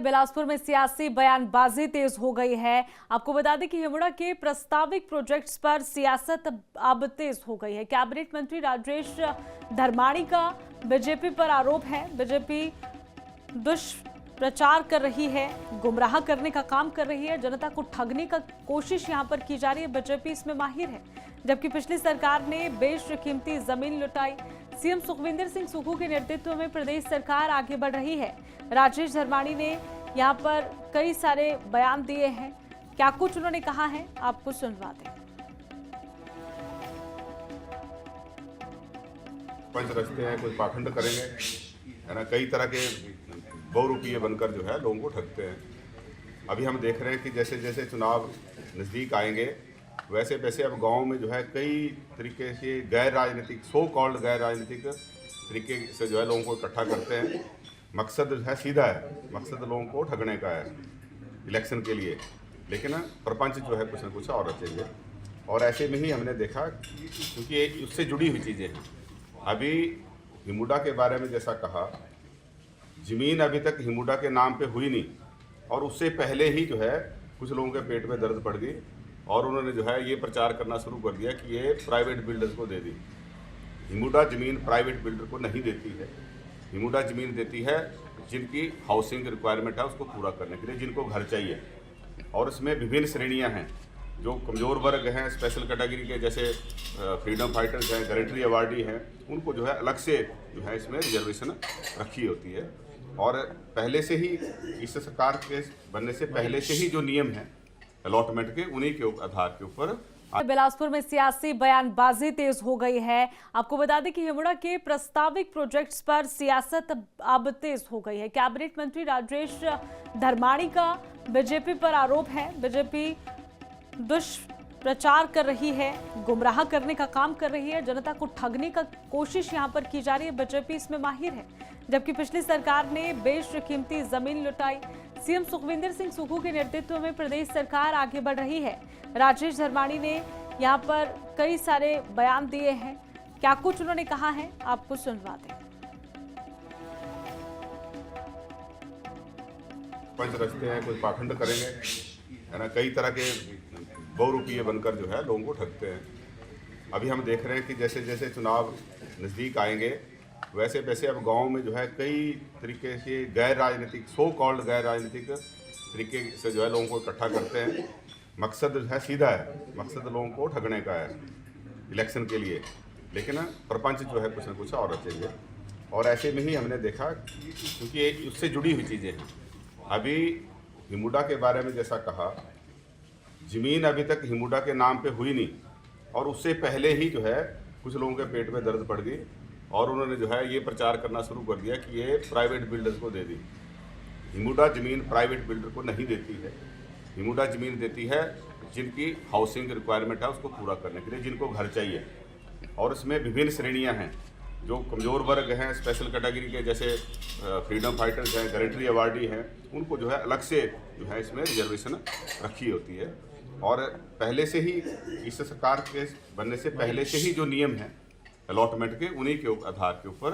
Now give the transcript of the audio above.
बिलासपुर में सियासी बयानबाजी तेज हो गई है। आपको बता दें कि हिमुडा के प्रस्तावित प्रोजेक्ट्स पर सियासत अब तेज हो गई है। कैबिनेट मंत्री राजेश धर्माणी का बीजेपी पर आरोप है। बीजेपी दुष्प्रचार कर रही है, गुमराह करने का काम कर रही है, जनता को ठगने का कोशिश यहां पर की जा रही है। बीजेपी इसमें माहिर है। जबकि पिछली सरकार ने बेशकीमती जमीन लुटाई। सीएम सुखविंदर सिंह सुक्खू के नेतृत्व में प्रदेश सरकार आगे बढ़ रही है। राजेश धर्माणी ने यहां पर कई सारे बयान दिए हैं। क्या कुछ उन्होंने कहा है, आपको सुनवाते हैं। पंच रचते हैं, कुछ पाखंड करेंगे, है ना, कई तरह के बहुरूपीय बनकर जो है लोगों को ठगते हैं। अभी हम देख रहे हैं कि जैसे जैसे चुनाव नज़दीक आएंगे वैसे वैसे अब गांव में जो है कई तरीके से गैर राजनीतिक, सो कॉल्ड गैर राजनीतिक तरीके से जो है लोगों को इकट्ठा करते हैं। मकसद जो है सीधा है, मकसद लोगों को ठगने का है इलेक्शन के लिए, लेकिन प्रपंच जो है कुछ न कुछ और रचेंगे। और ऐसे में ही हमने देखा, क्योंकि उससे जुड़ी हुई चीज़ें हैं। अभी हिमुडा के बारे में जैसा कहा, ज़मीन अभी तक हिमुडा के नाम पे हुई नहीं, और उससे पहले ही जो है कुछ लोगों के पेट में दर्द पड़ गई और उन्होंने जो है ये प्रचार करना शुरू कर दिया कि ये प्राइवेट बिल्डर्स को दे दी। हिमुडा ज़मीन प्राइवेट बिल्डर को नहीं देती है। हिमुडा ज़मीन देती है जिनकी हाउसिंग रिक्वायरमेंट है उसको पूरा करने के लिए, जिनको घर चाहिए। और इसमें विभिन्न श्रेणियां हैं। जो कमज़ोर वर्ग हैं, स्पेशल कैटेगरी के, जैसे फ्रीडम फाइटर्स हैं, गारंटी अवार्डी हैं, उनको जो है अलग से जो है इसमें रिजर्वेशन रखी होती है। और पहले से ही इस सरकार के बनने से पहले से ही जो नियम हैं अलॉटमेंट के, उन्हीं के आधार के ऊपर बिलासपुर में सियासी बयानबाजी तेज हो गई है। आपको बता दें कि हिमुडा के प्रस्तावित प्रोजेक्ट्स पर सियासत अब तेज हो गई है। कैबिनेट मंत्री राजेश धर्माणी का बीजेपी पर आरोप है। बीजेपी दुष्प्रचार कर रही है, गुमराह करने का काम कर रही है, जनता को ठगने का कोशिश यहां पर की जा रही है। बीजेपी इसमें माहिर है। जबकि पिछली सरकार ने बेशकीमती जमीन लुटाई। सीएम सुखविंदर सिंह सुक्खू के नेतृत्व में प्रदेश सरकार आगे बढ़ रही है। राजेश धर्माणी ने यहां पर कई सारे बयान दिए हैं। क्या कुछ उन्होंने कहा है, आपको सुनवाते हैं। पंच रचते हैं, कुछ पाखंड करेंगे, है ना, कई तरह के बहुरूपीय बनकर जो है लोगों को ठगते हैं। अभी हम देख रहे हैं कि जैसे जैसे चुनाव नज़दीक आएंगे वैसे वैसे अब गांव में जो है कई तरीके से गैर राजनीतिक, सो कॉल्ड गैर राजनीतिक तरीके से जो है लोगों को इकट्ठा करते हैं। मकसद जो है सीधा है, मकसद लोगों को ठगने का है इलेक्शन के लिए, लेकिन प्रपंच जो है कुछ न कुछ और रचेंगे। और ऐसे में ही हमने देखा, क्योंकि उससे जुड़ी हुई चीज़ें हैं। अभी हिमुडा के बारे में जैसा कहा, ज़मीन अभी तक हिमुडा के नाम पे हुई नहीं, और उससे पहले ही जो है कुछ लोगों के पेट में दर्द पड़ गई और उन्होंने जो है ये प्रचार करना शुरू कर दिया कि ये प्राइवेट बिल्डर्स को दे दी। हिमुडा ज़मीन प्राइवेट बिल्डर को नहीं देती है। हिमुडा ज़मीन देती है जिनकी हाउसिंग रिक्वायरमेंट है उसको पूरा करने के लिए, जिनको घर चाहिए। और इसमें विभिन्न श्रेणियां हैं। जो कमज़ोर वर्ग हैं, स्पेशल कैटेगरी के, जैसे फ्रीडम फाइटर्स हैं, गारंटी अवार्डी हैं, उनको जो है अलग से जो है इसमें रिजर्वेशन रखी होती है। और पहले से ही इस सरकार के बनने से पहले से ही जो नियम हैं अलॉटमेंट के, उन्हीं के आधार के ऊपर